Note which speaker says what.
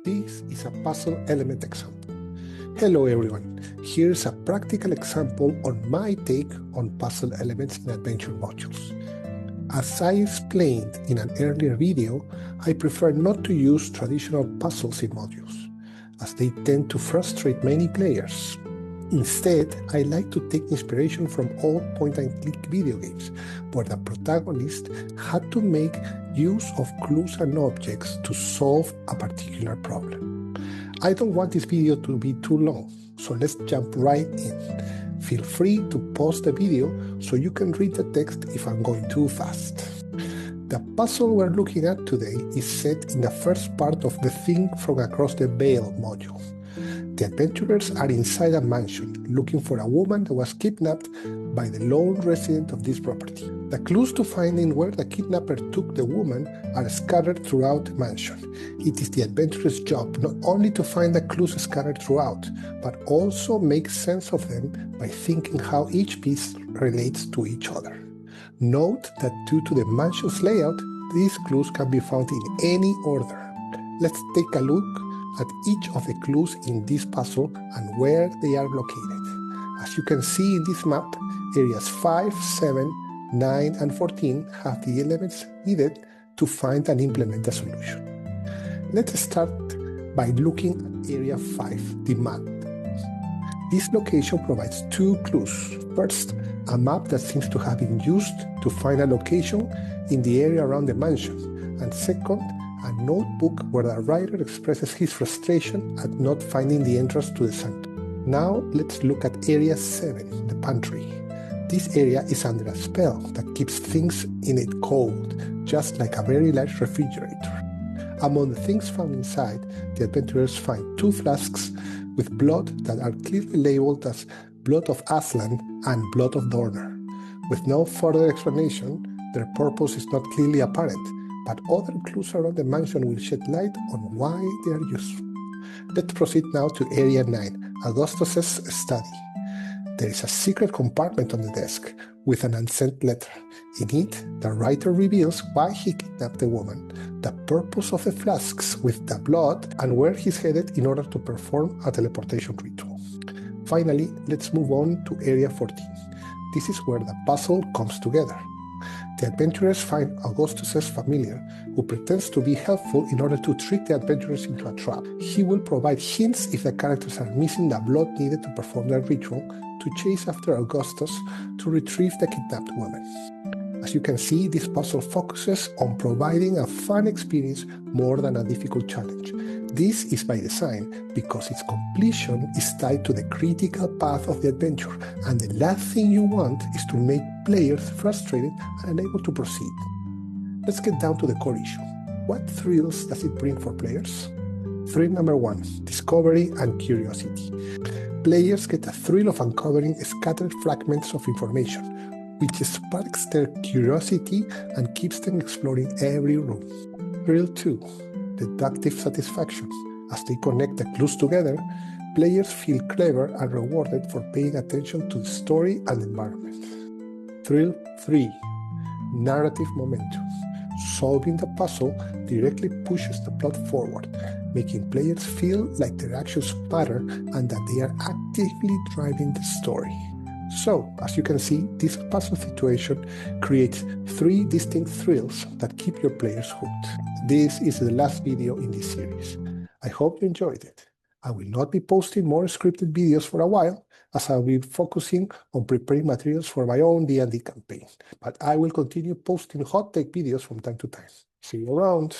Speaker 1: This is a puzzle element example. Hello everyone, here's a practical example on my take on puzzle elements in adventure modules. As I explained in an earlier video, I prefer not to use traditional puzzles in modules, as they tend to frustrate many players. Instead, I like to take inspiration from old point-and-click video games, where the protagonist had to make use of clues and objects to solve a particular problem. I don't want this video to be too long, so let's jump right in. Feel free to pause the video so you can read the text if I'm going too fast. The puzzle we're looking at today is set in the first part of the Thing from Across the Veil module. The adventurers are inside a mansion, looking for a woman that was kidnapped by the lone resident of this property. The clues to finding where the kidnapper took the woman are scattered throughout the mansion. It is the adventurer's job not only to find the clues scattered throughout, but also make sense of them by thinking how each piece relates to each other. Note that due to the mansion's layout, these clues can be found in any order. Let's take a look at each of the clues in this puzzle and where they are located. As you can see in this map, areas 5, 7, 9, and 14 have the elements needed to find and implement the solution. Let's start by looking at area 5, the map. This location provides two clues. First, a map that seems to have been used to find a location in the area around the mansion, and second, a notebook where the writer expresses his frustration at not finding the entrance to the center. Now let's look at area 7, the pantry. This area is under a spell that keeps things in it cold, just like a very large refrigerator. Among the things found inside, the adventurers find 2 flasks with blood that are clearly labeled as blood of Aslan and blood of Dorner. With no further explanation, their purpose is not clearly apparent, but other clues around the mansion will shed light on why they are useful. Let's proceed now to Area 9, Augustus's study. There is a secret compartment on the desk with an unsent letter. In it, the writer reveals why he kidnapped the woman, the purpose of the flasks with the blood, and where he's headed in order to perform a teleportation ritual. Finally, let's move on to Area 14. This is where the puzzle comes together. The adventurers find Augustus's familiar, who pretends to be helpful in order to trick the adventurers into a trap. He will provide hints if the characters are missing the blood needed to perform their ritual, to chase after Augustus to retrieve the kidnapped woman. As you can see, this puzzle focuses on providing a fun experience more than a difficult challenge. This is by design, because its completion is tied to the critical path of the adventure, and the last thing you want is to make players frustrated and unable to proceed. Let's get down to the core issue. What thrills does it bring for players? Thrill number 1, discovery and curiosity. Players get a thrill of uncovering scattered fragments of information, which sparks their curiosity and keeps them exploring every room. Thrill 2, deductive satisfaction. As they connect the clues together, players feel clever and rewarded for paying attention to the story and environment. Thrill 3, narrative momentum. Solving the puzzle directly pushes the plot forward, making players feel like their actions matter and that they are actively driving the story. So, as you can see, this puzzle situation creates 3 distinct thrills that keep your players hooked. This is the last video in this series. I hope you enjoyed it. I will not be posting more scripted videos for a while, as I will be focusing on preparing materials for my own D&D campaign, but I will continue posting hot take videos from time to time. See you around!